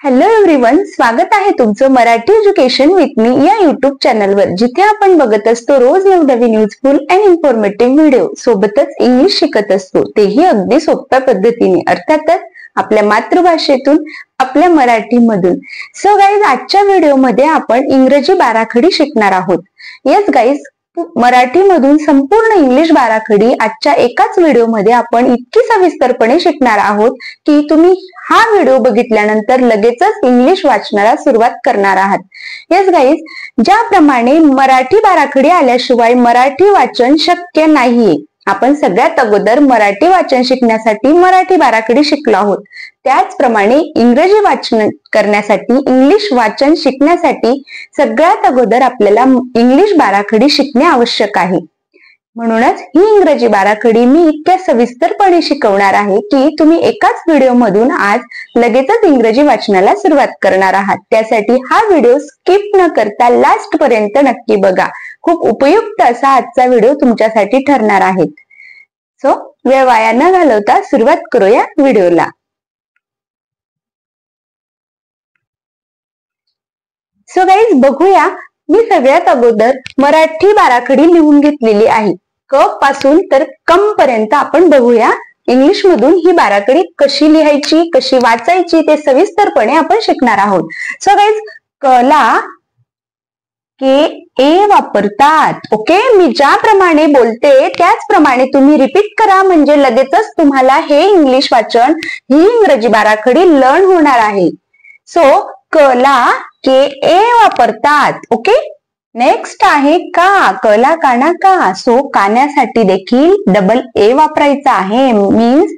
Hello everyone, स्वागत आहे तुमचं मराठी एज्युकेशन विथ मी या युट्यूब चॅनलवर, जिथे आपण बघत असतो रोज नवनवीन युजफुल अँड इन्फॉर्मेटिव्ह व्हिडिओ. सोबतच इंग्लिश शिकत असतो, तेही अगदी सोप्या पद्धतीने, अर्थातच आपल्या मातृभाषेतून, आपल्या मराठीमधून. सो गाईज, आजच्या व्हिडिओमध्ये आपण इंग्रजी बाराखडी शिकणार आहोत. येस गाईज, मराठीमधून संपूर्ण इंग्लिश बाराखडी आजच्या एकाच व्हिडिओमध्ये आपण इतकी सविस्तरपणे शिकणार आहोत की तुम्ही हा व्हिडिओ बघितल्यानंतर लगेचच इंग्लिश वाचनाला सुरुवात करणार आहात. येस गाईज, ज्याप्रमाणे मराठी बाराखडी आल्याशिवाय मराठी वाचन शक्य नाहीये. आपण सगळ्यात अगोदर मराठी वाचन शिकण्यासाठी मराठी बाराखडी शिकलो आहोत. त्याचप्रमाणे इंग्रजी वाचन करण्यासाठी, इंग्लिश वाचन शिकण्यासाठी सगळ्यात अगोदर आपल्याला इंग्लिश बाराखडी शिकणे आवश्यक आहे. म्हणूनच ही इंग्रजी बाराखडी मी इतक्या सविस्तरपणे शिकवणार आहे की तुम्ही एकाच व्हिडिओ मधून आज लगेचच इंग्रजी वाचनाला सुरुवात करणार आहात. त्यासाठी हा व्हिडिओ स्किप न करता लास्ट पर्यंत नक्की बघा. खूप उपयुक्त असा आजचा व्हिडिओ तुमच्यासाठी ठरणार आहे. सो वेळ वाया न घालवता सुरुवात करूया व्हिडिओला. सो गाईज, बघूया. मी सगळ्यात अगोदर मराठी बाराखडी लिहून घेतलेली आहे. क पासून तर कम पर्यंत आपण बघूया इंग्लिश मधून ही बाराखडी कशी लिहायची, कशी वाचायची ते सविस्तरपणे आपण शिकणार आहोत. सो गाईज, कला के ए वापरतात. ओके, मी ज्याप्रमाणे बोलते त्याचप्रमाणे तुम्ही रिपीट करा, म्हणजे लगेचच तुम्हाला हे इंग्लिश वाचन, ही इंग्रजी बाराखडी लर्न होणार आहे. सो कला के ए वापरतात. ओके, नेक्स्ट आहे का. कला काना का. सो कान्यासाठी देखील डबल ए वापरायचा आहे. मीन्स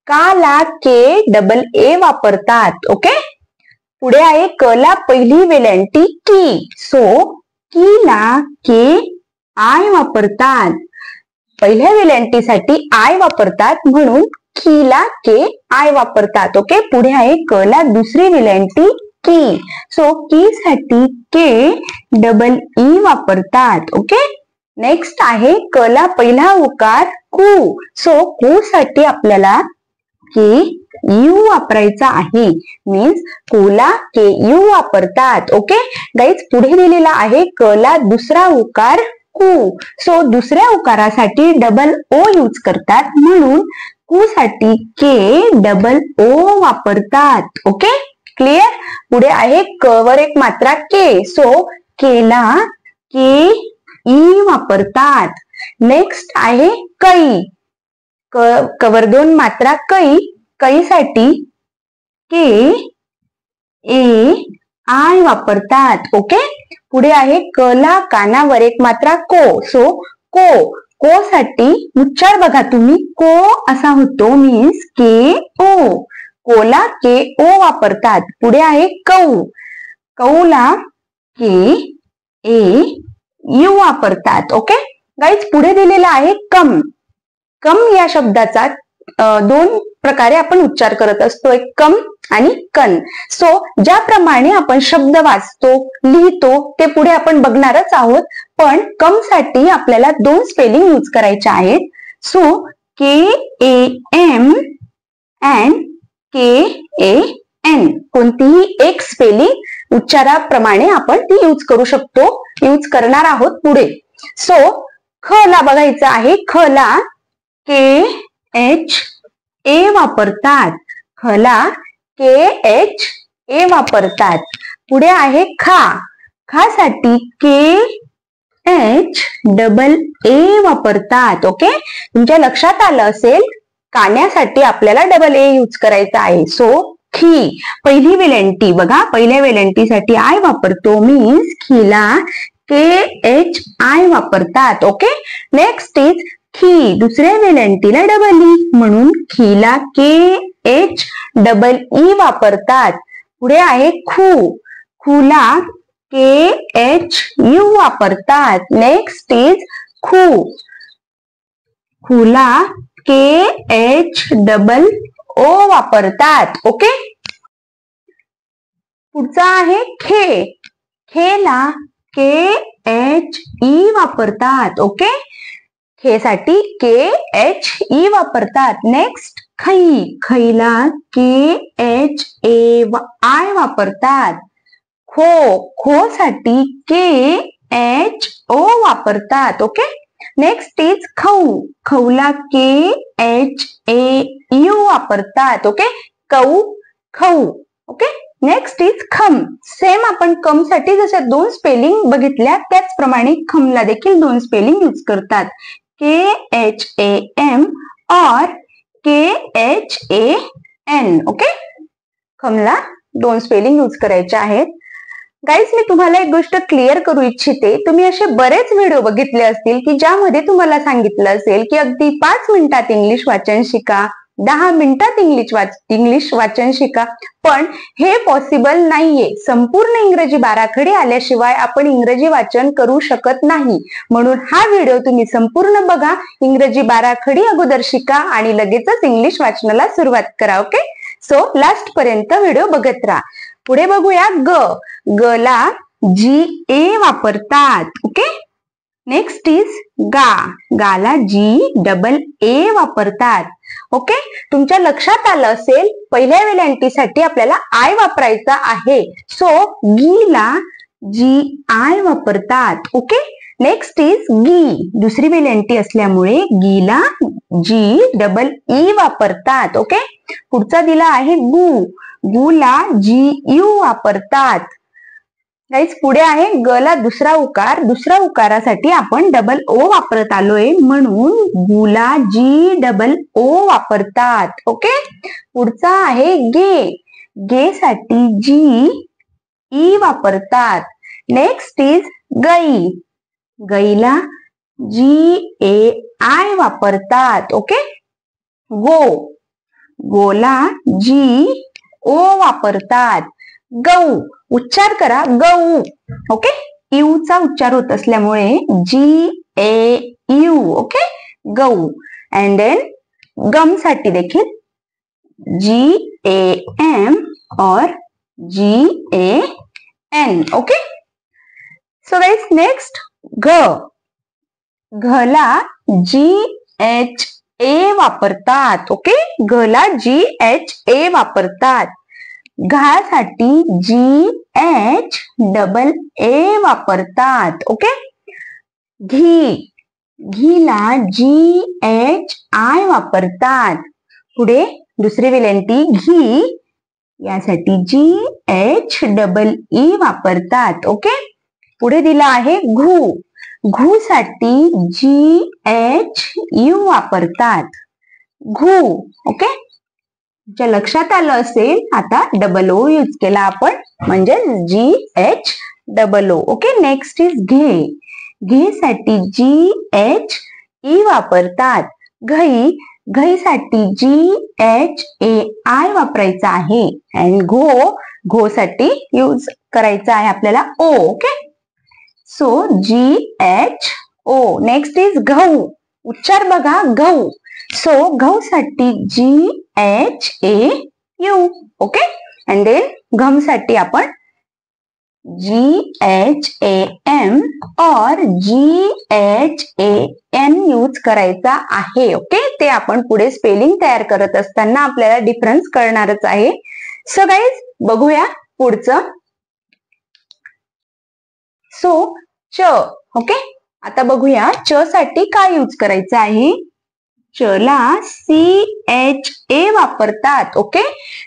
काला के डबल ए वापरतात. ओके, पुढे आहे कला पहिली वेलांटी की. सो कीला के आय वापरतात. पहिल्या वेलांटीसाठी आय वापरतात, म्हणून कीला के आय वापरतात. ओके, पुढे आहे कला दुसरी वेलांटी की. सो की साठी के डबल ई वापरतात. ओके, नेक्स्ट आहे कला पहिला उकार कू. सो कू साठी आपल्याला के यू वापरायचा आहे. मीन्स कोला के यू वापरतात. ओके गाईज, पुढे दिलेला आहे कला दुसरा उकार कू. सो दुसऱ्या उकारासाठी डबल ओ यूज करतात, म्हणून कू साठी के डबल ओ वापरतात. Okay, clear. पुढे आहे क वर एक मात्रा के. सो केला के ई वापरतात. नेक्स्ट आहे कै. कवर दोन मात्रा कै. कै साठी के ए आय वापरतात. ओके, पुढे आहे कला कानावर एक मात्रा को. सो को साठी उच्चार बघा तुम्ही, को असा होतो. मीन्स के ओ. कोला के ओ वापरतात. पुढे आहे कौ. कौला के ए यू वापरतात. ओके गाईज, पुढे दिलेला आहे कम. कम या शब्दाचा दोन प्रकारे आपण उच्चार करत असतो, एक कम आणि कन. सो ज्याप्रमाणे आपण शब्द वाचतो, लिहितो ते पुढे आपण बघणारच आहोत, पण कम साठी आपल्याला दोन स्पेलिंग यूज करायचे आहेत. So K A M and K A N. कोणतीही एक स्पेलिंग उच्चाराप्रमाणे आपण ती यूज करू शकतो, यूज करणार आहोत पुढे. सो ख ला बघायचं आहे. ख ला के एच ए वापरतात. खला के एच ए वापरतात. पुढे आहे खा. खा साठी के एच डबल ए वापरतात. ओके, तुमच्या लक्षात आलं असेल, कान्यासाठी आपल्याला डबल ए यूज करायचा आहे. सो खी पहिली वेलांटी बघा, पहिल्या वेलांटीसाठी आय वापरतो. मीन्स खीला के एच आय वापरतात. ओके, नेक्स्ट इज खी. दुसऱ्या वेलांटीला डबल ई, म्हणून खीला के एच डबल ई वापरतात. पुढे आहे खू. खूला के एच यू वापरतात. नेक्स्ट इज खू. खूला के एच डबल ओ वापरतात. ओके, पुढचा आहे खे. खेला के एच ई वापरतात. ओके, खे साठी KHE वापरतात. नेक्स्ट खई, खईला KHAI वापरतात. खो, खो साठी KHO वापरतात. ओके. नेक्स्ट इज खऊ, खऊला KHAU वापरतात. ओके. कऊ, खऊ. ओके. नेक्स्ट इज खम, सेम आपण कम साठी जशा दोन स्पेलिंग बघितल्या त्याचप्रमाणे खमला देखील दोन स्पेलिंग यूज करतात. KHAM और KHAN. ओके. खमला दोन स्पेलिंग यूज करायचे आहेत. गाईज, मी तुम्हाला एक गोष्ट क्लिअर करू इच्छिते. तुम्ही असे बरेच व्हिडिओ बघितले असतील की ज्यामध्ये तुम्हाला सांगितलं असेल की अगदी 5 मिनिटात इंग्लिश वाचन शिका, 10 मिनिटात इंग्लिश वाचन शिका. पण हे पॉसिबल नाहीये. संपूर्ण इंग्रजी बाराखडी आल्याशिवाय आपण इंग्रजी वाचन करू शकत नाही. म्हणून हा व्हिडिओ तुम्ही संपूर्ण बघा, इंग्रजी बाराखडी अगोदर शिका आणि लगेचच इंग्लिश वाचनाला सुरुवात करा. ओके. सो लास्ट पर्यंत व्हिडिओ बघत राहा. पुढे बघूया ग, गला GA वापरतात. ओके. नेक्स्ट इज गा, गाला GAA वापरतात. ओके. तुमच्या लक्षात आलं असेल पहिल्या वेलांटीसाठी आपल्याला आय वापरायचा आहे. सो गीला GI वापरतात. ओके. नेक्स्ट इज गी, दुसरी वेलांटी असल्यामुळे गीला GEE वापरतात. ओके. पुढचा दिला आहे गु, गुला GU वापरतात. गाईज, पुढे आहे गला दुसरा उकार, दुसऱ्या उकारासाठी आपण O वापरत आलोय म्हणून गुला GOO वापरतात. ओके. पुढचा आहे गे, गे साठी GE वापरतात. नेक्स्ट इज गई, गईला GAI वापरतात. ओके. गो, गोला GO वापरतात. गऊ, उच्चार करा गऊ. ओके. चा उच्चार होत असल्यामुळे GAU. ओके. गऊ. अँड देन गम साठी देखील GAM और GAN. Okay. So guys, next घ, घला GHA वापरतात. ओके. घला GHA वापरतात. घासाठी GHAA वापरतात. ओके. घी, घीला GHI वापरतात. पुढे दुसरी वेलांटी घी, यासाठी GHEE वापरतात. ओके. पुढे दिला आहे घू, घू साठी GHU वापरतात. घू. ओके. जे लक्षात आलं असेल आता O यूज केला आपण म्हणजे GHOO. ओके. नेक्स्ट इज घे, घे साठी GHE वापरतात. घई, घई साठी GHAI वापरायचा आहे. अँड घो, घो साठी यूज करायचा आहे आपल्याला O. Okay. So GHO. Next is गहू, उच्चार बघा गहू. सो गहू साठी GHAU. ओके. अँड देन घम साठी आपण GHAM और GHAN यूज करायचा आहे. ओके. ते आपण पुढे स्पेलिंग तयार करत असताना आपल्याला डिफरन्स कळणारच आहे. सो गाईज, बघूया पुढचं. सो च. ओके. आता बघूया च साठी काय यूज करायचं आहे. चला CHA वापरतात. ओके.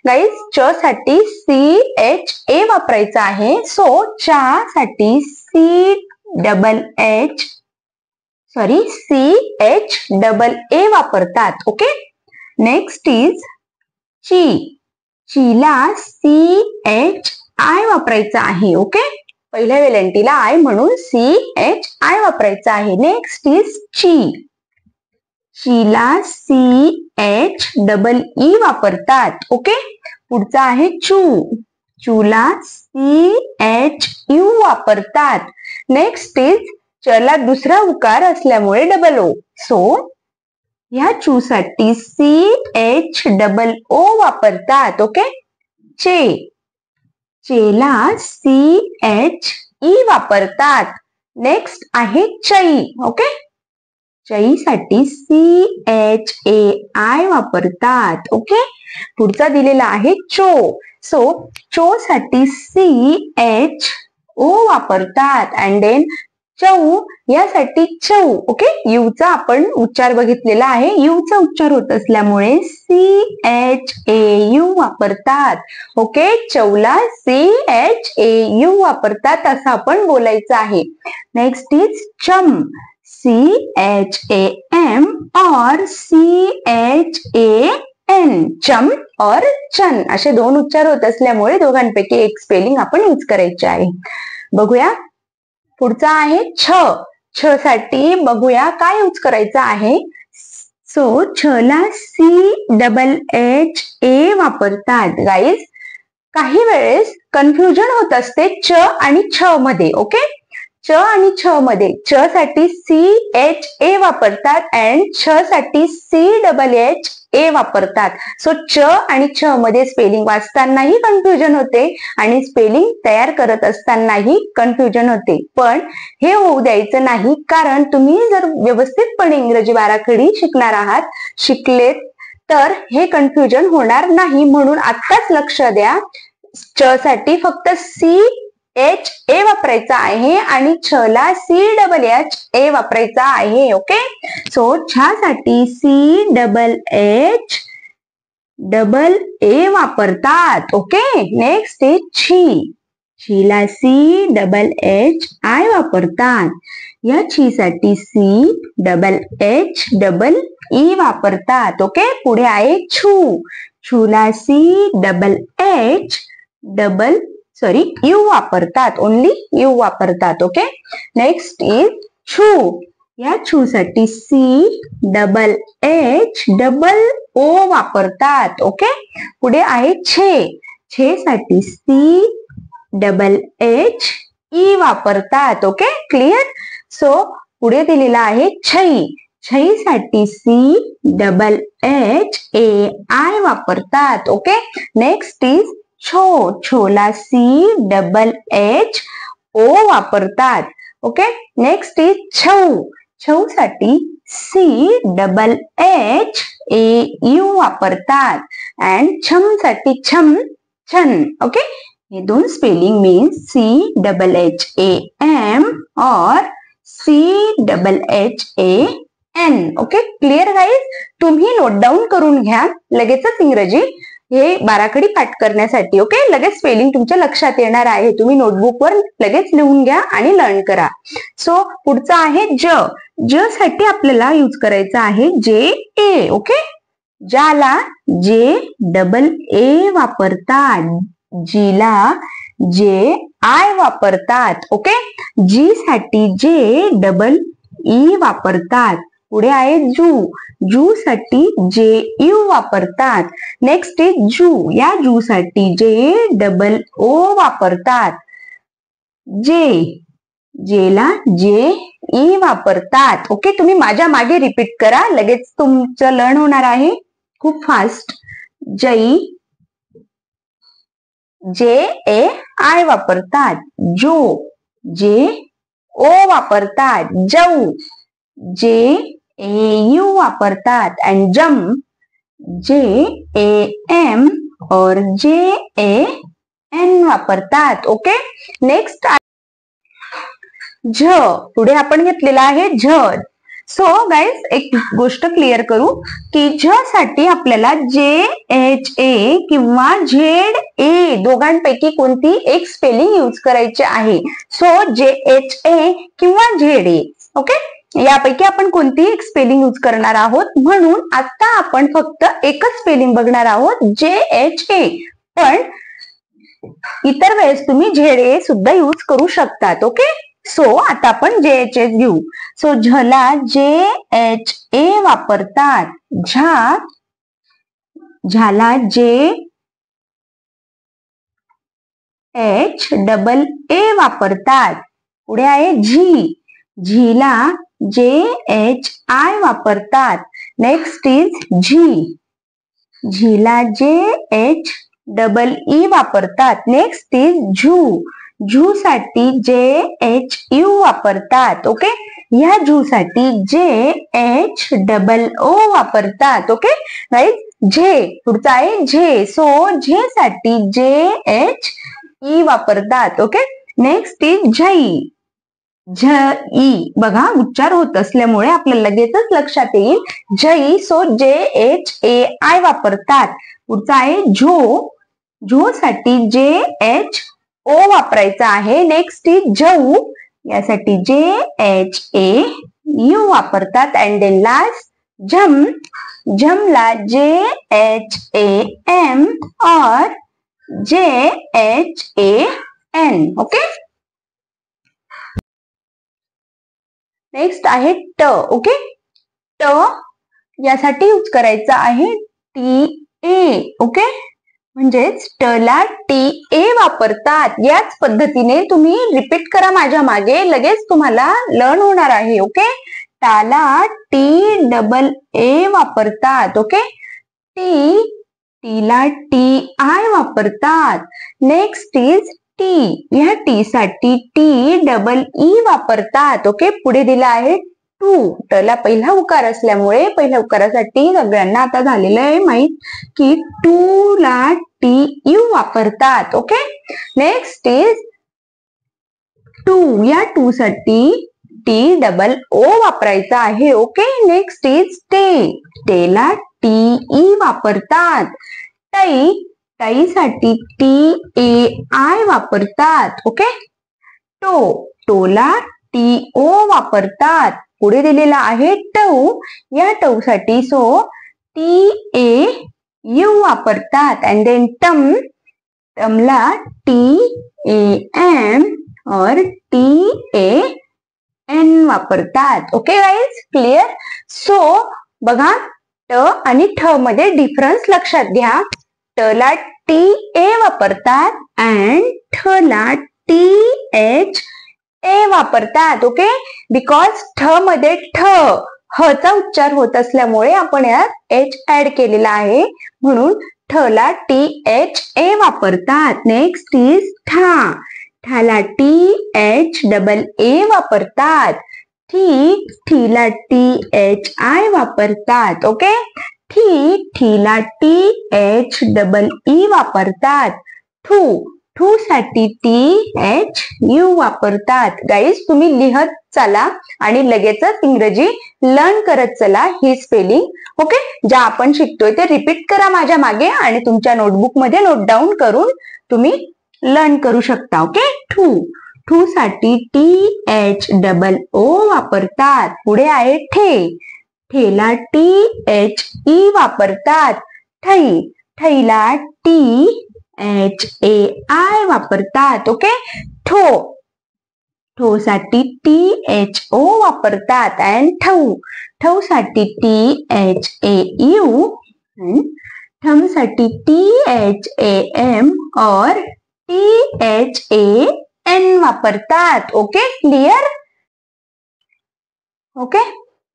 गाईज, च साठी CHA वापरायचा आहे. सो चा साठी CHAA वापरतात. ओके. नेक्स्ट इज ची, चीला CHI वापरायचा आहे. ओके. पहिल्या वेलांटीला आय म्हणून CHI वापरायचा आहे. नेक्स्ट इज ची, चीला CHEE वापरतात. ओके. पुढचा आहे चू, चूला CHU वापरतात. नेक्स्ट इज चला दुसरा उकार असल्यामुळे O. सो ह्या चू साठी CHOO वापरतात. ओके. चे, चेला CHE वापरतात. नेक्स्ट आहे चई. ओके. साठी CHAI वापरतात. ओके. पुढचा दिलेला आहे चो. चो साठी CHO वापरतात. अँड देन चौ यासाठी चौ. ओके. यूचा आपण उच्चार बघितलेला आहे. यूचा उच्चार होत असल्यामुळे CHAU वापरतात. ओके. चौला CHAU वापरतात असं आपण बोलायचं आहे. नेक्स्ट इज चम. CHAM और CHAN. चम और चन असे दोन उच्चार होत असल्यामुळे दोघांपैकी एक स्पेलिंग आपण यूज करायचे आहे. बघूया पुढचा आहे छ. छ साठी बघूया काय यूज करायचं आहे. छला CHHA वापरतात. गाईज काही वेळेस कन्फ्युजन होत असते च आणि छ मध्ये. ओके. च आणि छ मध्ये च साठी CHA वापरतात अँड छ साठी CHHA वापरतात. च आणि छ मध्ये स्पेलिंग वाचतानाही कन्फ्युजन होते आणि स्पेलिंग तयार करत असतानाही कन्फ्युजन होते. पण हे होऊ द्यायचं नाही, कारण तुम्ही जर व्यवस्थितपणे इंग्रजी बाराखडी शिकलेत तर हे कन्फ्युजन होणार नाही. म्हणून आत्ताच लक्ष द्या. च साठी फक्त CHA वापरायचा आहे आणि छला CHHA वापरायचा आहे. ओके. छा साठी CHHA वापरतात. ओके. नेक्स्ट इज छी. छीला CHHI वापरतात. या छी साठी CHHE वापरतात. ओके. पुढे आहे छू. छूला यू वापरतात. ओनली यू वापरतात. ओके. नेक्स्ट इज छू. या छू साठी CHHO वापरतात. ओके. पुढे आहे छे. छे साठी CHHE वापरतात. ओके. क्लिअर. पुढे दिलेला आहे छै. छै साठी CHHAI वापरतात. ओके. नेक्स्ट इज छो. छोला CHHO वापरतात. ओके. नेक्स्ट इज छौ. छौ साठी CHHAU वापरतात. अँड छम साठी छन. ओके. हे दोन स्पेलिंग मीन्स CHHAM और CHHAN. ओके. Clear guys. तुम्ही नोट डाऊन करून घ्या लगेचच इंग्रजी हे बाराखडी पाठ करण्यासाठी. ओके. लगेच स्पेलिंग तुमच्या लक्षात येणार आहे. तुम्ही नोटबुकवर लगेच लिहून घ्या आणि लर्न करा. पुढचा आहे ज. ज साठी आपल्याला यूज करायचा आहे JA. ओके. ज्याला JAA वापरतात. जीला JI वापरतात. ओके. जी साठी JEE वापरतात. पुढे आहे जू. जू साठी JU वापरतात. नेक्स्ट इज जू. या जू साठी JOO वापरतात. जेला JE वापरतात. ओके. तुम्ही माझ्या मागे रिपीट करा, लगेच तुमचं लर्न होणार आहे खूप फास्ट. जई JAI वापरतात. जो JO वापरतात. जऊ JAU वापरतात. अँड जम JAM और JAN वापरतात. ओके. नेक्स्ट झ. पुढे आपण घेतलेला आहे झ. गाईज एक गोष्ट क्लिअर करू की झ साठी आपल्याला JHA किंवा ZA दोघांपैकी कोणती एक स्पेलिंग यूज करायची आहे. JHA किंवा ZA. ओके. यापैकी आपण कोणती एक स्पेलिंग यूज करणार आहोत. म्हणून आता आपण फक्त एकच स्पेलिंग बघणार आहोत JHA. पण इतर वेळेस तुम्ही ZA सुद्धा यूज करू शकतात. ओके. आता आपण JHA घेऊ. झला JHA वापरतात. झाला JHAA वापरतात. पुढे आहे झी. झीला JHI वापरतात. नेक्स्ट इज झी. झीला JHEE वापरतात. नेक्स्ट इज झू. झू साठी JHU वापरतात. ओके, ह्या झू साठी JHOO वापरतात. ओके राईट, झे पुढचा आहे झे, सो झे साठी JHE वापरतात. ओके, नेक्स्ट इज झई. झई बघा उच्चार होत असल्यामुळे आपल्याला लगेचच लक्षात येईल झई, सो JHAI वापरतात. पुढचा आहे झो. झो साठी JHO वापरायचा आहे. नेक्स्ट इज झऊ, यासाठी JHAU वापरतात. अँड देन लास्ट झम. झमला JHAM और JHAN. ओके, नेक्स्ट आहे ट. ओके, ट यासाठी यूज करायचा आहे TA. ओके, म्हणजेच टला TA वापरतात. याच पद्धतीने तुम्ही रिपीट करा माझ्या मागे, लगेच तुम्हाला लर्न होणार आहे. ओके, टाला TAA वापरतात. ओके, टीला TI वापरतात. Next is T. या टी साठी TEE वापरतात. ओके, पुढे दिला आहे टू. टला पहिला उकार असल्यामुळे पहिल्या उकारासाठी सगळ्यांना आता झालेलं आहे माहित की टू ला TU वापरतात. ओके, नेक्स्ट इज टू. या टू साठी TOO वापरायचा आहे. ओके, नेक्स्ट इज टे. टेला TE वापरतात. टई. टाईसाठी TAI वापरतात. ओके, टो. टोला TO वापरतात. पुढे दिलेला आहे टऊ. या टऊ साठी सो TAU वापरतात. अँड देन टम. टमला TAM और TAN वापरतात. Okay guys, clear. सो बघा ट आणि ठ मध्ये डिफरन्स लक्षात घ्या. टला TA वापरतात अँड ठला THA वापरतात. ओके, बिकॉज ठ मध्ये हचा उच्चार होत असल्यामुळे आपण यात H ऍड केलेला आहे, म्हणून ठला THA वापरतात. नेक्स्ट इज ठा. ठाला THAA वापरतात. ठीला THI वापरतात. ओके, ठीला THEE वापरतात. ठू साठी THU वापरतात. गाईज तुम्ही लिहत चला आणि लगेचच इंग्रजी लर्न करत चला ही स्पेलिंग. ओके, ज्या आपण शिकतोय ते रिपीट करा माझ्या मागे आणि तुमच्या नोटबुक मध्ये नोट डाऊन करून तुम्ही लर्न करू शकता. ओके, ठू साठी THOO वापरतात. पुढे आहे ठे. ठेला THE वापरतात. ठईला THAI वापरतात. ओके, ठो साठी THO वापरतात. अँड ठऊ साठी THAU. ठम साठी THAM और THAN वापरतात. Okay, clear. ओके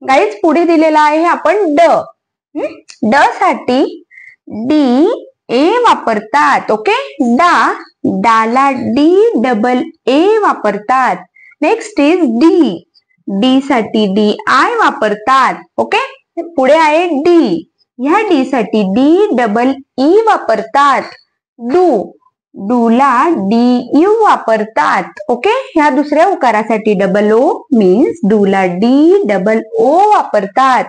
गाईज, पुढे दिलेला आहे आपण ड. ड साठी DA वापरतात. ओके, डाला DAA वापरतात. नेक्स्ट इज डी साठी DI वापरतात. ओके, पुढे आहे डी. ह्या डी साठी DEE वापरतात. डूला DU वापरतात. ओके, ह्या दुसऱ्या उकारासाठी DO मीन्स डूला DOO वापरतात.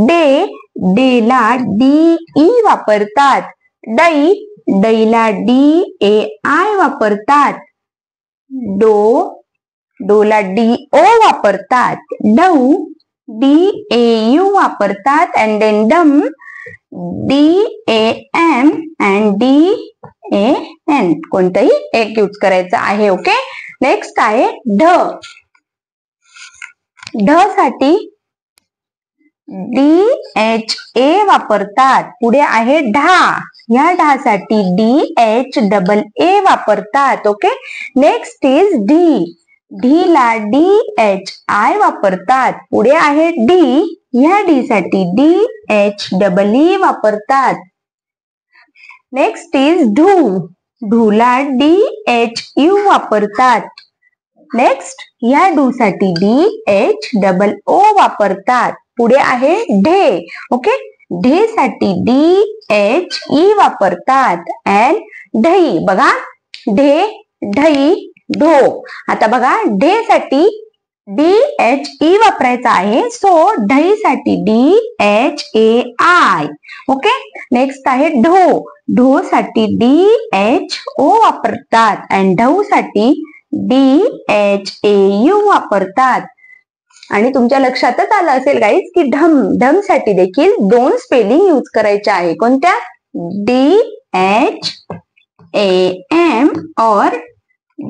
डेला DE वापरतात. डईला DAI वापरतात. डोला DO वापरतात. DAU वापरतात. अँड देन डम DAM अँड DAN. कोणतंही एक यूज करायचं आहे. ओके, नेक्स्ट आहे ढ. ढ साठी DHA वापरतात. पुढे आहे ढा. या ढासाठी DHAA वापरतात. ओके, नेक्स्ट इज ढीला DHI वापरतात. पुढे आहे डी. ह्या डी साठी DHEE वापरतात. नेक्स्ट इज ढूला DHU वापरतात. नेक्स्ट या डू साठी DHOO वापरतात. पुढे आहे ढे. ओके, ढे साठी DHE वापरतात. अँड ढई, बघा ढे, ढई, ढो. आता बघा ढे साठी DHE वापरायचा आहे, सो ढई साठी DHAI. ओके, नेक्स्ट आहे ढो. ढो साठी DHO वापरतात. अँड ढऊ साठी DHAU वापरतात. आणि तुमच्या लक्षातच आलं असेल गाईज की ढम, ढम साठी देखील दोन स्पेलिंग यूज करायचे आहे. कोणत्या? DHAM और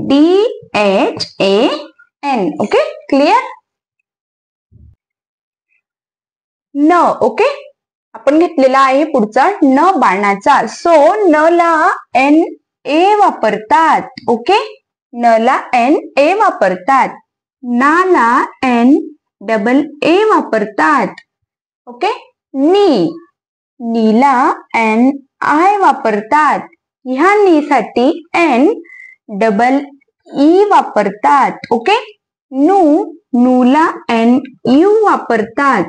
DHAN. Okay, clear? न. ओके, आपण घेतलेला आहे पुढचा न बाणाचा. सो न ला NA वापरतात. ओके, न ला NA वापरतात. ना ला NAA वापरतात. ओके, नी, नीला NI वापरतात. ह्या नी साठी NEE वापरतात. ओके, नू, नूला NU वापरतात.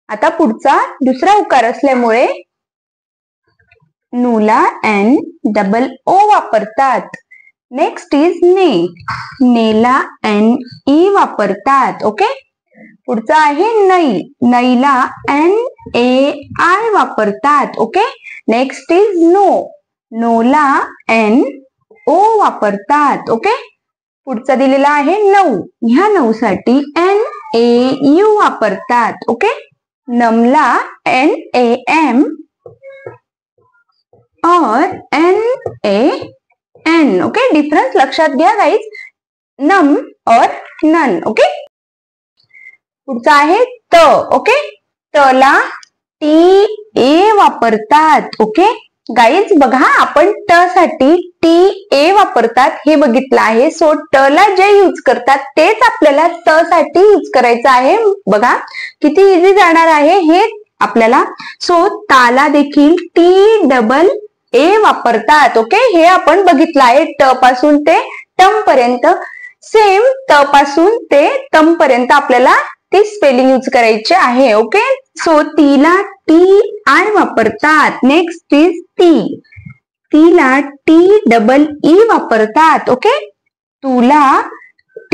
आता पुढचा दुसरा उकार असल्यामुळे नूला NOO वापरतात. नेक्स्ट इज ने, नेला NE वापरतात. ओके, पुढचा आहे नै, नैला NAI वापरतात. ओके, नेक्स्ट इज नो, नोला NO वापरतात. ओके, पुढचा दिलेला आहे नऊ. ह्या नऊ साठी NAU वापरतात. ओके, नमला NAM और NAN. ओके, डिफरन्स लक्षात घ्या गाईज, नम और नन. ओके, पुढचा आहे त. ओके, तला TA वापरतात. ओके गाईज, बघा आपण ट साठी TA वापरतात हे बघितलं आहे. सो ट ला जे यूज करतात तेच आपल्याला त साठी यूज करायचं आहे. बघा किती इझी जाणार आहे हे आपल्याला. सो ताला देखील TAA वापरतात. ओके, हे आपण बघितलं आहे ट पासून ते टम पर्यंत. सेम त पासून ते तम पर्यंत आपल्याला ती स्पेलिंग यूज करायची आहे. ओके, सो तीला TI वापरतात. नेक्स्ट इज ती, तीला TEE वापरतात. ओके, तुला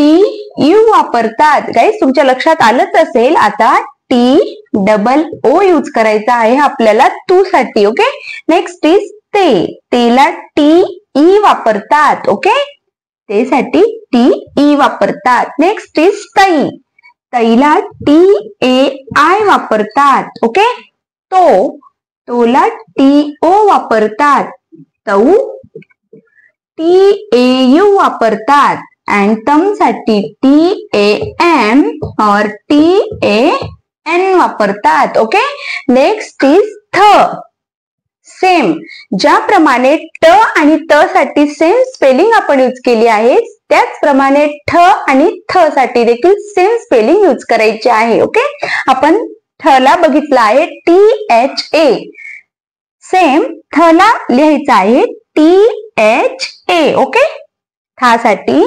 TU वापरतात. गाईज तुमच्या लक्षात आलंच असेल आता TOO यूज करायचा आहे आपल्याला तू साठी. ओके, नेक्स्ट इज ते, तेला TE वापरतात. ओके, ते साठी TE वापरतात. नेक्स्ट इज तई, तईला TAI वापरतात. ओके, तो, तोला TO वापरतात. तऊ TAU वापरतात. अँड तम साठी TAM और TAN वापरतात. ओके, नेक्स्ट इज थ. सेम ज्याप्रमाणे ट आणि त साठी सेम स्पेलिंग आपण यूज केली आहे, त्याचप्रमाणे ठ आणि थ साठी देखील सेम स्पेलिंग यूज करायची आहे. ओके, आपण ठ ला बघितलं आहे THA. सेम थ ला लिहायचं आहे THA. ओके, था साठी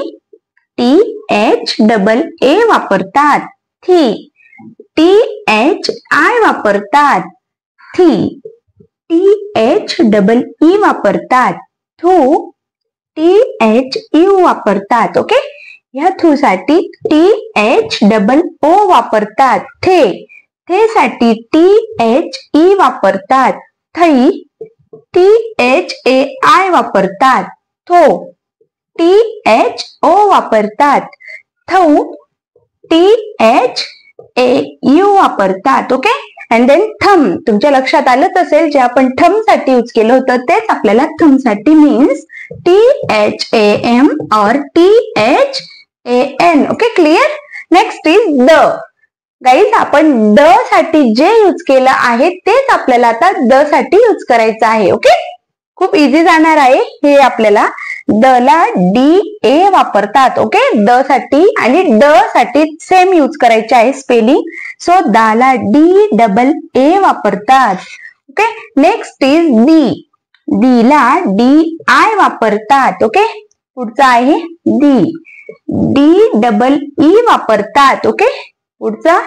THAA वापरतात. थी, THI वापरतात. थी, THEE वापरतात. थू, THU वापरतात. ओके, ह्या थू साठी THOO वापरतात. थे, थे साठी THE वापरतात. थई, THAI वापरतात. थो, THO वापरतात. थौ, THAU वापरतात. ओके, अँड देन थम. तुमच्या लक्षात आलंच असेल जे आपण थम साठी यूज केलं होतं तेच आपल्याला थम साठी मीन्स THAM और THAN. Okay, clear? Next is the. Guys आपण द साठी जे यूज केलं आहे तेच आपल्याला आता द साठी यूज करायचं आहे. ओके, खूप इझी जाणार आहे हे आपल्याला. द ला DA वापरतात. ओके, द साठी आणि ड साठी सेम यूज करायचे आहे स्पेलिंग. सो दाला DAA वापरतात. Okay, next is the. D ला डी आय वापरतात. ओके, पुढचा आहे डी. डी डबल ई वापरतात. ओके, पुढचा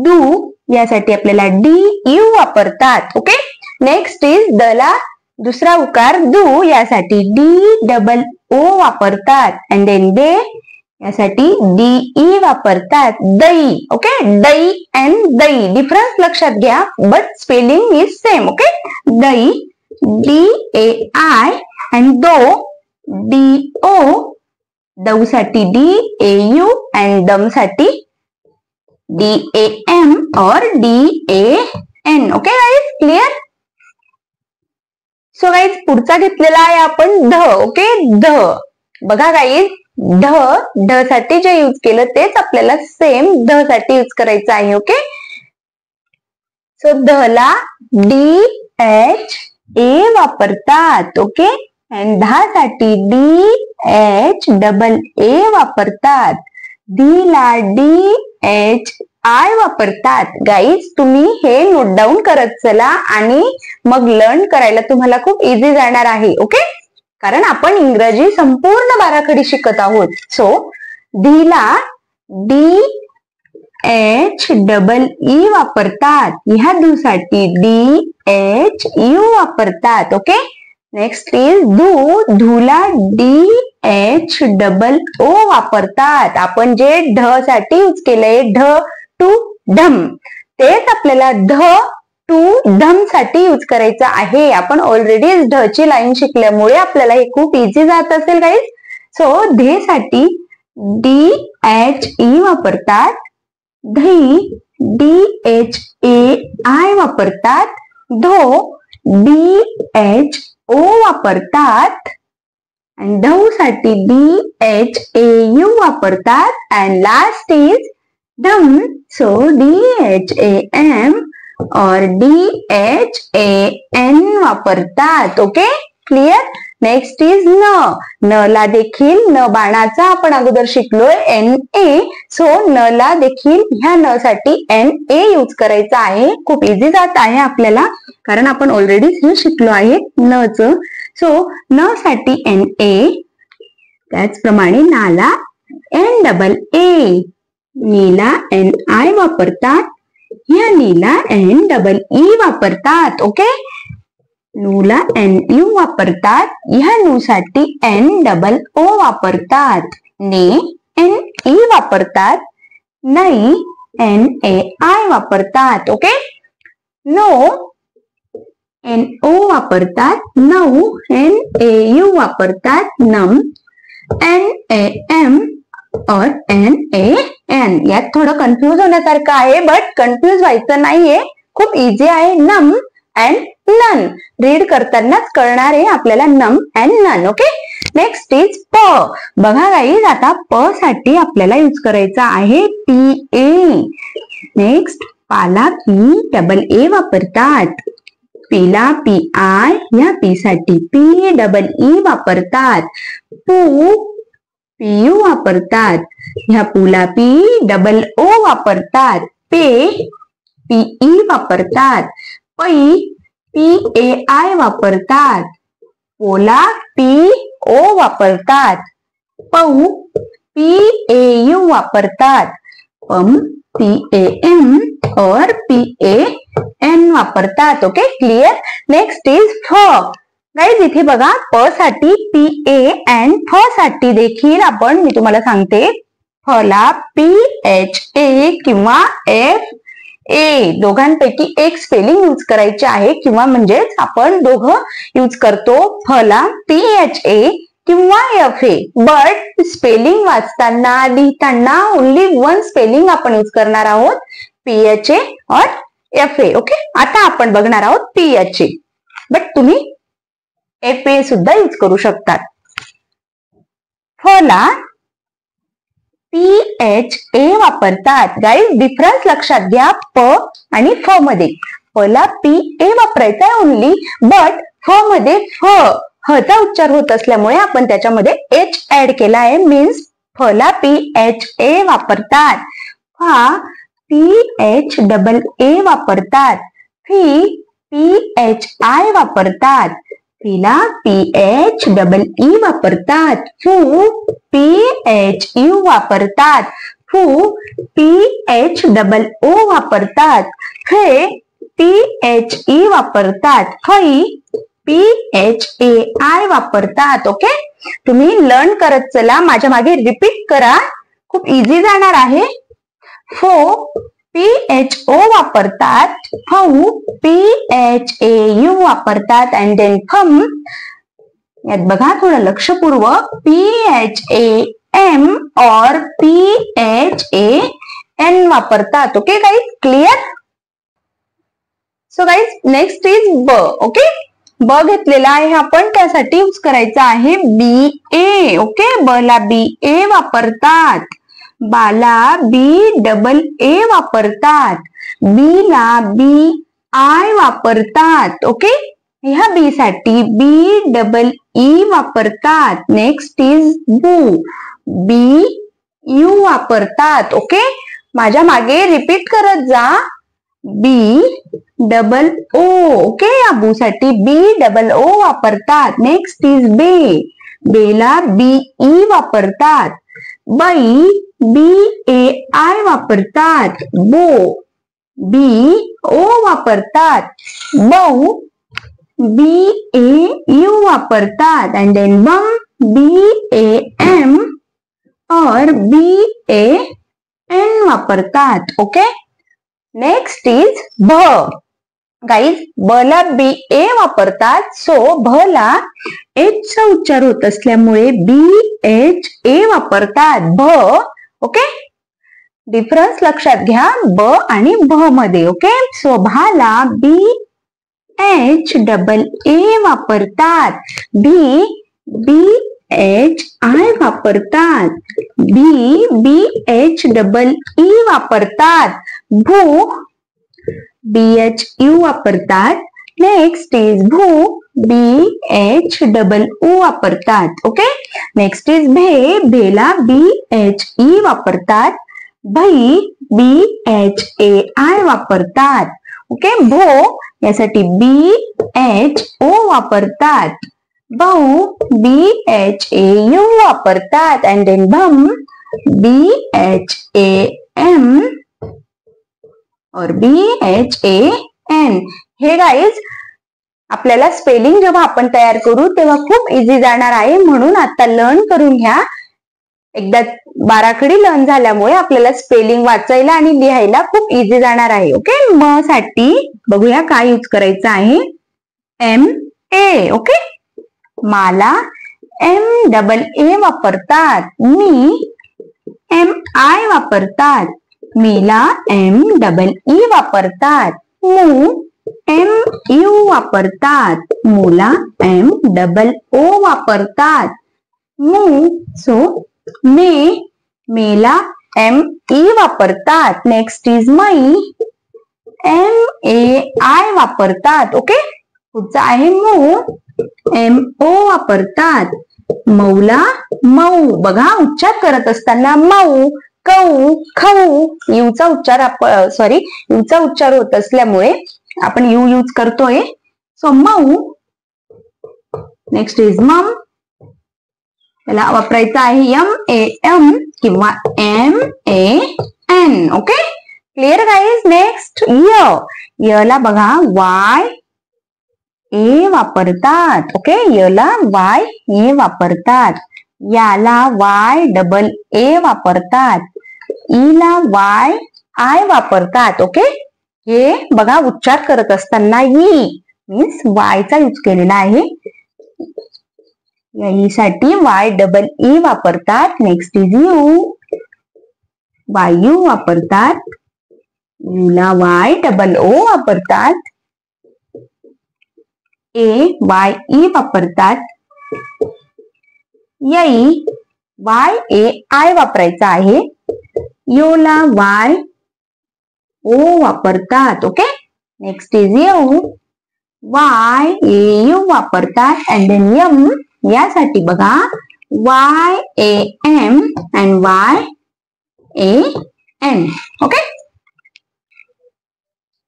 डू, यासाठी आपल्याला डी यू वापरतात. ओके, नेक्स्ट इज द ला दुसरा उकार दू, यासाठी डी डबल ओ वापरतात. अँड देन दे, यासाठी डी वापरतात. दही. ओके, दही अँड दही डिफरन्स लक्षात घ्या, but spelling is same. Okay, दही DAI अँड दो DO, दऊ साठी DAU अँड दम साठी DAM और DAN. Okay guys, clear? So guys पुढचा घेतलेला आहे आपण ध. ओके, ध. बघा गाईज, ध साठी जे यूज केलं तेच आपल्याला सेम ध साठी यूज करायचं आहे. ओके, सो ध ला DHA वापरतात. ओके, अँड धा साठी DHAA वापरतात. धी ला DHI वापरतात. गाईज तुम्ही हे नोट डाऊन करत चला आणि मग लर्न करायला तुम्हाला खूप इझी जाणार आहे. ओके, कारण आपण इंग्रजी संपूर्ण बाराखडी शिकत आहोत. सो धी ला DHEE वापरतात. ह्या दू साठी DHU वापरतात. Okay, next is Dhula DHOO वापरतात. आपण जे ढ साठी यूज केलंय ढ टू ढम, तेच आपल्याला ध टू धम साठी यूज करायचं आहे. आपण ऑलरेडी ढ ची लाईन शिकल्यामुळे आपल्याला हे खूप इझी जात असेल गाईज. सो धे साठी DHE वापरतात. दही DHAI वापरतात. धो DHO वापरतात. आणि धऊ साठी DHAU वापरतात. अँड लास्ट इज धम, सो DHAM और DHAN वापरतात. Okay, clear? नेक्स्ट इज न ला देखील न बाणाचा आपण अगोदर शिकलोय NA. सो न ला देखील ह्या न साठी NA यूज करायचा आहे. खूप इझी जात आहे आपल्याला, कारण आपण ऑलरेडी शिकलो आहे न च. सो न साठी NA, त्याचप्रमाणे नाला NAA. नीला NI वापरतात. ह्या नीला NEE वापरतात. ओके, नूला NU वापरतात. ह्या नू साठी NOO वापरतात. ने NE वापरतात. नई NAI वापरतात. ओके, नो NO वापरतात. नऊ NAU वापरतात. नम NAM और NAN. यात थोडं कन्फ्युज होण्यासारखं आहे, बट कन्फ्युज व्हायचं नाहीये, खूप इझी आहे. नम अँड नन रीड करतानाच कळणार आहे आपल्याला नम अँड नन. ओके, नेक्स्ट इज प. बघा गाईज, आता प साठी आपल्याला यूज करायचा आहे PA. नेक्स्ट पाला PAA वापरतात. पीला PI, या पी साठी PEE वापरतात. पू PU वापरतात. ह्या पूला POO वापरतात. पे PE वापरतात. पै PAI वापरतात. पोला PO वापरतात. पौ PAU वापरतात. पम PAM और PAN वापरतात. Okay, clear? नेक्स्ट इज फ. गाईज इथे बघा, प साठी PA अँड फ साठी देखील आपण, मी तुम्हाला सांगते, फला PHA किंवा FA दोघांपैकी एक स्पेलिंग यूज करायची आहे, किंवा म्हणजेच आपण दोघं यूज करतो. फला PHA किंवा FA, बट स्पेलिंग वाचताना लिहिताना ओनली वन स्पेलिंग आपण यूज करणार आहोत, PHA और FA. ओके, आता आपण बघणार आहोत PHA, बट तुम्ही FA सुद्धा यूज करू शकतात. फला PHA वापरतात. गाईज डिफरन्स लक्षात घ्या प आणि फ मध्ये. फला PA वापरायचा आहे ओनली, बट फ मध्ये फ हचा उच्चार होत असल्यामुळे आपण त्याच्यामध्ये H ऍड केला आहे. मीन्स फला PHA वापरतात. फा PHAA वापरतात. फी PHI वापरतात. पीला PHEE वापरतात. फू PHU वापरतात. फू PHOO वापरतात. फे PHE वापरतात. फई PHAI वापरतात. ओके, तुम्ही लर्न करत चला, माझ्या मागे रिपीट करा, खूप इझी जाणार आहे. फो PHO वापरतात. फऊ PHAU वापरतात. अँड देन फम, यात बघा थोडं लक्षपूर्वक, PHAM और PHAN वापरतात. Okay guys, clear? So guys next is ब. ओके, ब घेतलेला आहे आपण, त्यासाठी यूज करायचा आहे BA. ओके, ब ला BA वापरतात. बाला BAA वापरतात. बी ला BI वापरतात. ओके, ह्या बी साठी BEE वापरतात. नेक्स्ट इज बू. BU वापरतात. ओके, माझ्या मागे रिपीट करत जा. BOO. ओके, या बू साठी BOO वापरतात. नेक्स्ट इज बे. बेला BE वापरतात. बाई BAI वापरतात. बो BO वापरतात. बऊ BAU वापरतात. अँड देन बम BAM और BAN वापरतात. ओके, नेक्स्ट इज भ. गाईज, ब ला BA वापरतात. सो भ ला H चा उच्चार होत असल्यामुळे BHA वापरतात. भ. ओके, डिफरन्स लक्षात घ्या ब आणि भ मध्ये. ओके, सो भाला BHAA वापरतात. BHI वापरतात. BHEE वापरतात. भू BHU वापरतात. नेक्स्ट इज भू BHOO वापरतात. ओके, नेक्स्ट इज भे. भेला BHE वापरतात. भई BHAI वापरतात. ओके, भो यासाठी BHO वापरतात. बहु BHAU वापरतात. अँड देन भम BHAM और BHAN. हे गाईज, आपल्याला स्पेलिंग जेव्हा आपण तयार करू तेव्हा खूप इझी जाणार आहे, म्हणून आता लर्न करून घ्या. एकदा बाराखडी लर्न झाल्यामुळे आपल्याला स्पेलिंग वाचायला आणि लिहायला खूप इझी जाणार आहे. ओके, म साठी बघूया काय यूज करायचं आहे. MA. ओके, माला MAA वापरतात. मी MI वापरतात. मीला MEE वापरतात. मू MU वापरतात. मूला MOO वापरतात. मू. सो मेला ME वापरतात. नेक्स्ट इज मई MAI वापरतात. ओके, पुढचा आहे मू MO वापरतात. मऊला मऊ. बघा, उच्चार करत असताना मऊ, कऊ, खऊ, यूचा उच्चार होत असल्यामुळे आपण यू यूज करतोय. सो मऊ. नेक्स्ट इज मम. त्याला वापरायचं आहे MAM किंवा MAN. Okay, clear guys? Next य ला बघा YA वापरतात. ओके, य ला YA वापरतात. याला YAA वापरतात. ईला YI वापरतात. ओके, हे बघा उच्चार करत असताना ई मीन्स वायचा यूज केलेला आहे. या ई साठी YEE वापरतात. Next is you. YU वापरतात. यूला YOO वापरतात. AYE वापरतात. यई YAI वापरायचा आहे. योला YO वापरतात. ओके, नेक्स्ट इज यू. YAU वापरतात. अँड देन यम. यासाठी बघा YAM अँड YAN. ओके,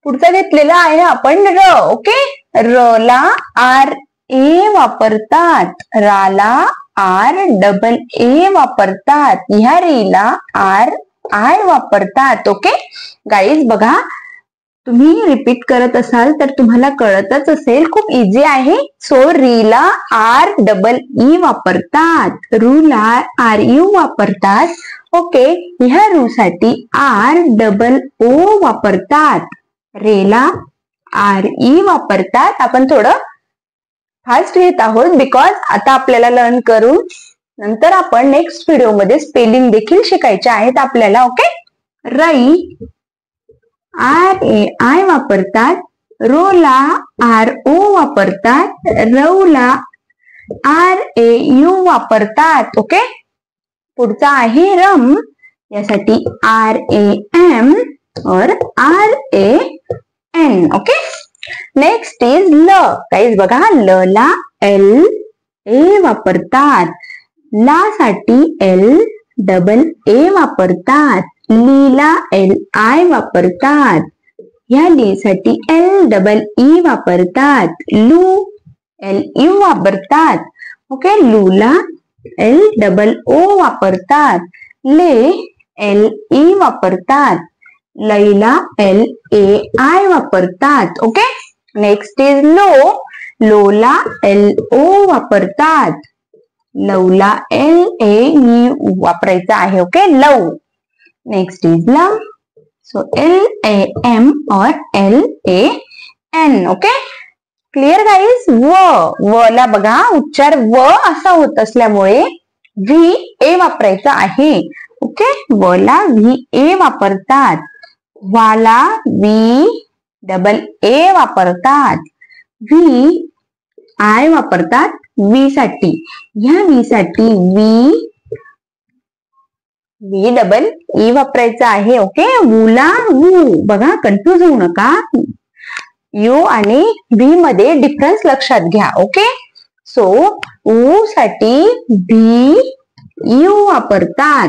पुढचं घेतलेलं आहे आपण र. ओके, र ला ए वापरतात, राला आर डबल ए वापरतात, ह्या रीला आर आय वापरतात. ओके गाईज बघा, तुम्ही रिपीट करत असाल तर तुम्हाला कळतच असेल, खूप इझी आहे. So Reela R double E वापरतात, रूला आर यू वापरतात. ओके, ह्या रू साठी आर डबल ओ वापरतात, रेला आर ई वापरतात. आपण थोडं फास्ट घेत आहोत बिकॉज आता आपल्याला लर्न करून नंतर आपण नेक्स्ट व्हिडिओ मध्ये स्पेलिंग देखील शिकायचे आहेत आपल्याला. ओके, रई आर ए आय वापरतात, रोला आर ओ वापरतात, रौला आर ए यू वापरतात. ओके, पुढचा आहे रम, यासाठी R A M or R A N. Okay, next is ल. गाइस बघा, ल ला एल ए वापरतात, ला साठी एल डबल ए वापरतात, लीला एल आय वापरतात, ह्या ली साठी एल डबल ई वापरतात, लू एल यू वापरतात. ओके, लूला एल डबल ओ वापरतात, ले एल ई वापरतात, लैला एल ए आय वापरतात. ओके, नेक्स्ट इज लो, लोला एल ओ वापरतात, लवला एल ए यू वापरायचा आहे. ओके, लव. नेक्स्ट इज लम, सो एल ए एम और L A N. Okay, clear guys. व ला बघा, उच्चार व असा होत असल्यामुळे व्ही ए वापरायचा आहे. ओके, व ला व्ही ए वापरतात, वाला व्ही डबल ए वापरतात, व्ही आय वापरतात वी साठी, ह्या वी साठी व्ही डबल ई वापरायचा आहे. ओके, वूला वू. बघा, कन्फ्युज होऊ नका, यू आणि व्ही मध्ये डिफरन्स लक्षात घ्या. ओके, सो ऊ साठी व्ही यू वापरतात,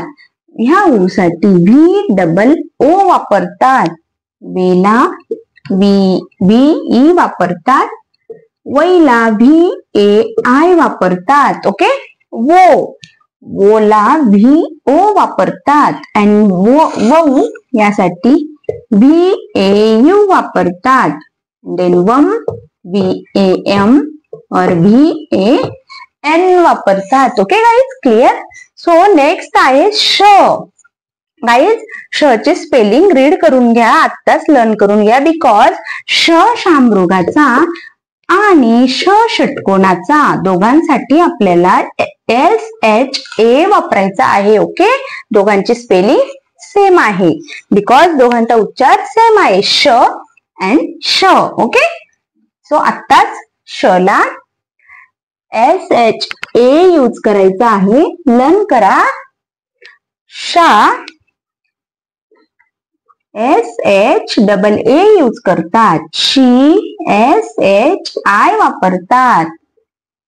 ह्या ऊ साठी व्ही डबल ओ वापरतात, वेला व्ही ई वापरतात, वैला व्ही ए आय वापरतात. ओके, वोला व्ही ओ वापरतात, अँड वऊ यासाठी व्ही ए यू वापरतात, देन वम व्ही ए एम और व्ही ए एन वापरतात. Okay guys, clear. So next आहे श. गाईज, श चे स्पेलिंग रीड करून घ्या, आत्ताच लर्न करून घ्या, बिकॉज श शामृगाचा आणि श षटकोनाचा दोघांसाठी आपल्याला एस एच ए वापरायचा आहे. ओके, दोघांची स्पेलिंग सेम आहे बिकॉज दोघांचा उच्चार सेम आहे, श अँड श. ओके, सो आत्ताच श ला एस एच ए यूज करायचा आहे. लर्न करा. शा S H double A use करतात, शी एस एच आय वापरतात,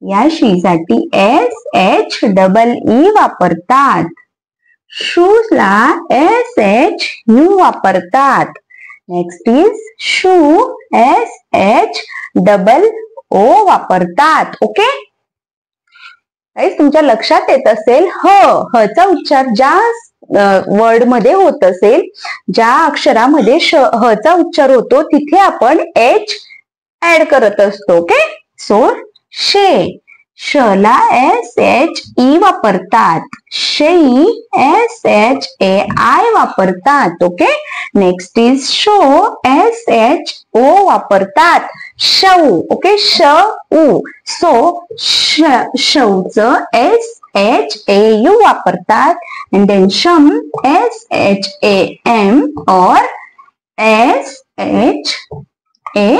या शी साठी एस एच डबल ई वापरतात, शूला एस एच यू वापरतात. नेक्स्ट इज शू एस एच डबल ओ वापरतात. ओके, तुमच्या लक्षात येत असेल, ह चा उच्चार ज्या वर्ड मध्ये होत असेल, ज्या अक्षरामध्ये ह चा उच्चार होतो तिथे आपण एच ऍड करत असतो. ओके, सो शे, श ला एस एच ई वापरतात, शेई एस एच ए आय वापरतात. ओके, नेक्स्ट इज शो एस एच ओ वापरतात, शौ. ओके, श उ, सो शौच एस एच ए यू वापरतात, and then sham S H A M or S H A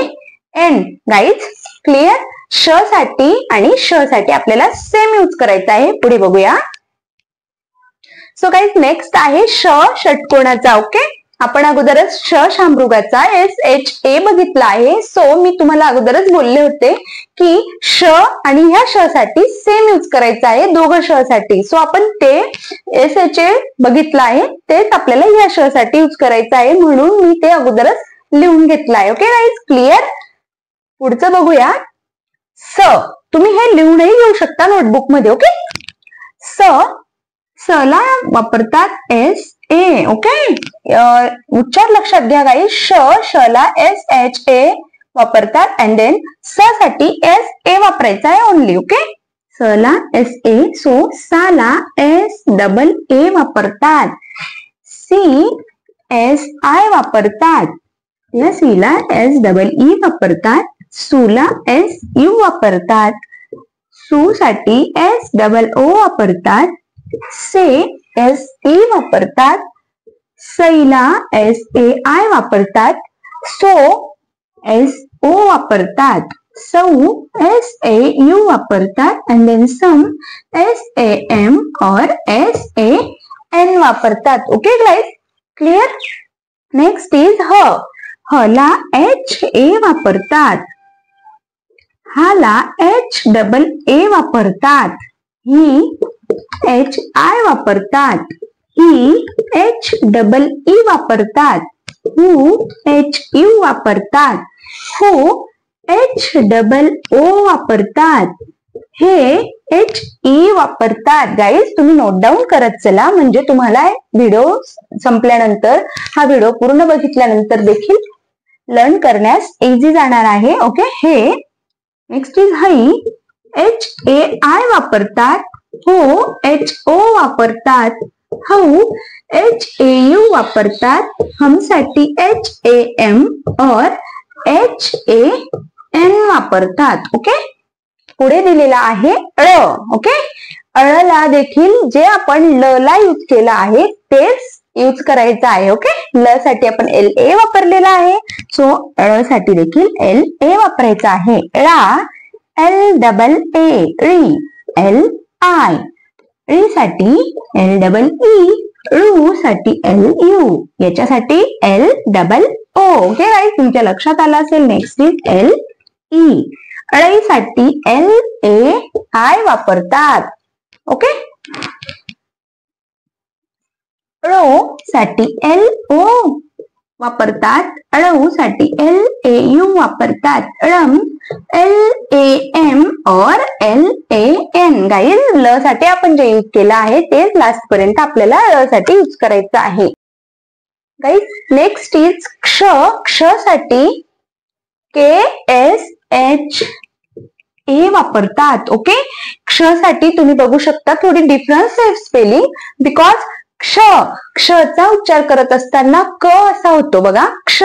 N. Guys, clear. श साठी आणि श साठी आपल्याला सेम यूज करायचा आहे. पुढे बघूया. सो गाईज, नेक्स्ट आहे श षटकोनाचा. ओके, आपण अगोदरच श शामृगाचा एस एच ए बघितला आहे. सो मी तुम्हाला अगोदरच बोलले होते की श आणि ह्या श साठी सेम यूज करायचं आहे, दोघं श साठी. सो आपण ते एस एच ए बघितलं आहे, तेच आपल्याला ह्या श साठी यूज करायचं आहे, म्हणून मी ते अगोदरच लिहून घेतलं आहे. Okay guys, clear. पुढचं बघूया. स. तुम्ही हे लिहूनही घेऊ शकता नोटबुक मध्ये. ओके, स ला वापरतात एस ए. ओके, उच्चार लक्षात घ्या गाईज. श ला एस एच ए वापरतात अँड देन स साठी एस ए वापरायचा आहे ओनली. ओके, स ला एस ए. सो सा ला एस डबल ए वापरतात. सी एस आय वापरतात. या सी ला एस डबल ई वापरतात. सू ला एस यू वापरतात. सू साठी एस डबल ओ वापरतात. से एस ई वापरतात. सईला एस ए आय वापरतात. सो एस ओ वापरतात. सौ एस ए यू वापरतात अँड देन सम S A M or S A N वापरतात. Okay guys, clear. Next is ह. ह ला एच ए वापरतात. हा ला एच डबल ए वापरतात. ही एच आय वापरतात. ही एच डबल ई वापरतात. हू एच यू वापरतात. हू एच डबल ओ वापरतात. हे एच ई वापरतात. गाईज तुम्ही नोट डाऊन करत चला, म्हणजे तुम्हाला व्हिडिओ संपल्यानंतर हा व्हिडिओ पूर्ण बघितल्यानंतर देखील लर्न करण्यास इझी जाणार आहे. ओके, हे नेक्स्ट इज हई. एच ए आय वापरतात. हो एच ओ वापरतात. हऊ एच ए यू वापरतात. हम साठी एच ए एम और एच ए एन वापरतात. ओके, पुढे दिलेला आहे ळ. ओके, ळ ला देखील जे आपण ल ला यूज केला आहे तेच यूज करायचं आहे. ओके, ल साठी आपण एल ए वापरलेला आहे. सो ळ साठी देखील एल ए वापरायचं आहे. ळा एल डबल ए री. L I. री साठी एल डबल ई. ळू साठी एल यू. याच्यासाठी L double O. Okay guys, तुमच्या लक्षात आलं असेल. Next is L E. साठी एल ए आय वापरतात. ओके, ळो साठी एल ओ वापरतात. ळऊ साठी एल ए यू वापरतात. ळम एल ए एम और एल ए एन. गाईज ल साठी आपण जे यूज केलं आहे तेच लास्ट पर्यंत आपल्याला ळ साठी यूज करायचं आहे. गाईज नेक्स्ट इज क्ष. क्ष साठी के एस एच ए वापरतात. ओके, क्ष साठी तुम्ही बघू शकता थोडी डिफरन्स आहे स्पेलिंग. बिकॉज क्ष क्षचा उच्चार करत असताना क असा होतो बघा. क्ष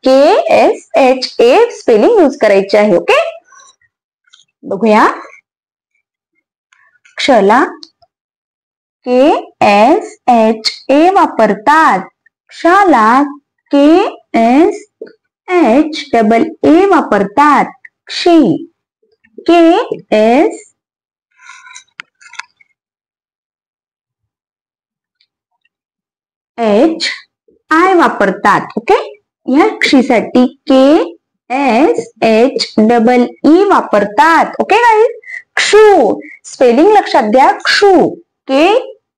K S H A spelling use करायची आहे. ओके, बघूया. क्षला के एस एच ए वापरतात. क्षाला के एस एच डबल ए वापरतात. क्षी के एस एच आय वापरतात. ओके, या क्षीसाठी के एस एच डबल ई वापरतात. ओके गाईज, क्षू स्पेलिंग लक्षात द्या. क्षू के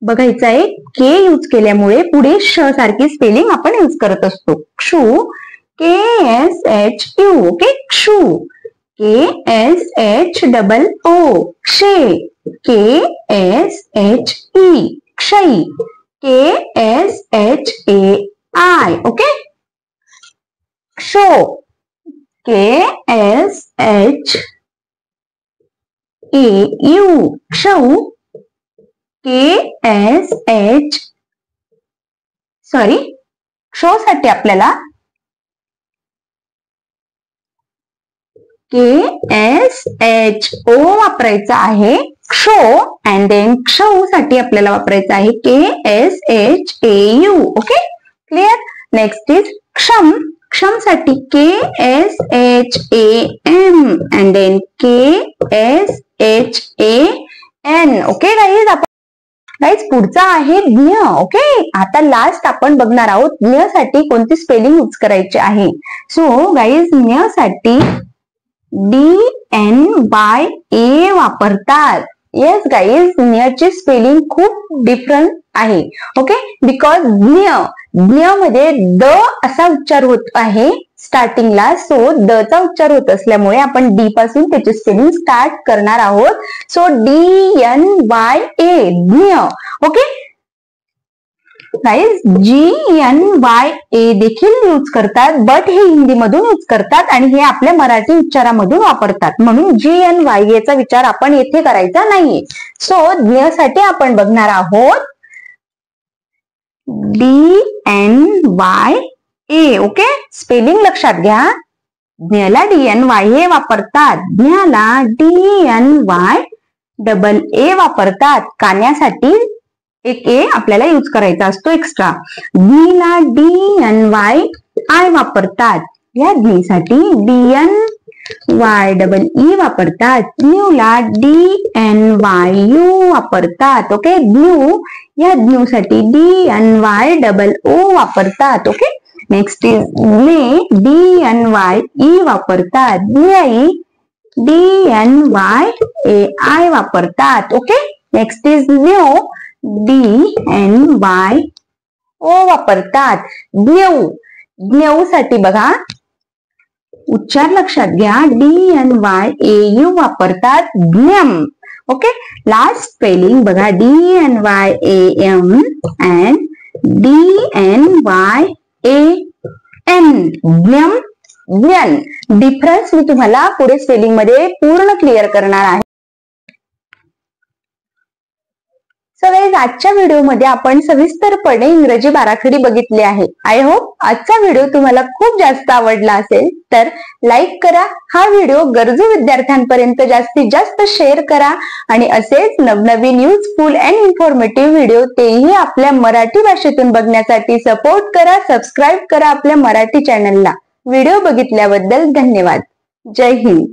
बघायचं आहे. के यूज केल्यामुळे पुढे श सारखी स्पेलिंग आपण यूज करत असतो. क्षू K S H U. Okay, क्षू K S H double O. क्षे के एस एच ई. क्षयी K S H A I. Okay, क्षो K S H A U. क्षौ के एस एच क्षो साठी आपल्याला के एस एच ओ वापरायचा आहे. क्षो अँड देन क्षौ साठी आपल्याला वापरायचं आहे K S H A U. Okay, clear. Next is क्षम. क्षम साठी K S H A M and then K S H A N. Okay guys, guys पुढचा आहे ज्ञ. ओके, आता लास्ट आपण बघणार आहोत ज्ञ साठी कोणती स्पेलिंग यूज करायची आहे. सो गाईज ज्ञ साठी डी एन बाय ए वापरतात. येस गाईज, ज्ञची स्पेलिंग खूप डिफरंट आहे. ओके, बिकॉज ज्ञ ज्ञ मध्ये द असा उच्चार होत आहे स्टार्टिंगला, सो द चा उच्चार होत असल्यामुळे आपण डी पासून त्याची स्पेलिंग स्टार्ट करणार आहोत. सो DNYA ज्ञ. ओके गाईज, GNYA देखील यूज करतात, बट हे हिंदी मधून यूज करतात आणि हे आपल्या मराठी उच्चारामधून वापरतात, म्हणून GNYA चा विचार आपण येथे करायचा नाहीये. सो ज्ञ साठी आपण बघणार आहोत DNYA. ओके, स्पेलिंग लक्षात घ्या. ज्ञला DNYA वापरतात, ज्ञाला DNYAA वापरतात. कान्यासाठी एक ए आपल्याला यूज करायचा असतो एक्स्ट्रा. ज्ञीला DNYI वापरतात, या ज्ञीसाठी DNYEE वापरतात. ज्ञूला DNYU वापरतात. ओके, ज्ञू या ज्ञूसाठी DNYOO वापरतात. ओके, नेक्स्ट इज ज्ञे DNYE वापरतात. ज्ञई DNYAI वापरतात. ओके, नेक्स्ट इज ज्ञो DNYO वापरतात. ज्ञऊ, ज्ञऊ साठी बघा उच्चार लक्षात घ्या, DNYAU वापरतात. ज्ञम. ओके, लास्ट स्पेलिंग बघा, DNYAM and DNYAN. ज्ञम, ज्ञन. डिफरन्स मी तुम्हाला पुढे स्पेलिंग मध्ये पूर्ण क्लिअर करणार आहे. सो गाईज, आजच्या व्हिडिओमध्ये आपण सविस्तरपणे इंग्रजी बाराखडी बघितली आहे. आय होप आजचा व्हिडिओ तुम्हाला खूप जास्त आवडला असेल, तर लाईक करा, हा व्हिडिओ गरजू विद्यार्थ्यांपर्यंत जास्तीत जास्त शेअर करा आणि असेच नवनवीन युजफुल अँड इन्फॉर्मेटिव्ह व्हिडिओ तेही आपल्या मराठी भाषेतून बघण्यासाठी सपोर्ट करा, सबस्क्राईब करा आपल्या मराठी चॅनलला. व्हिडिओ बघितल्याबद्दल धन्यवाद. जय हिंद.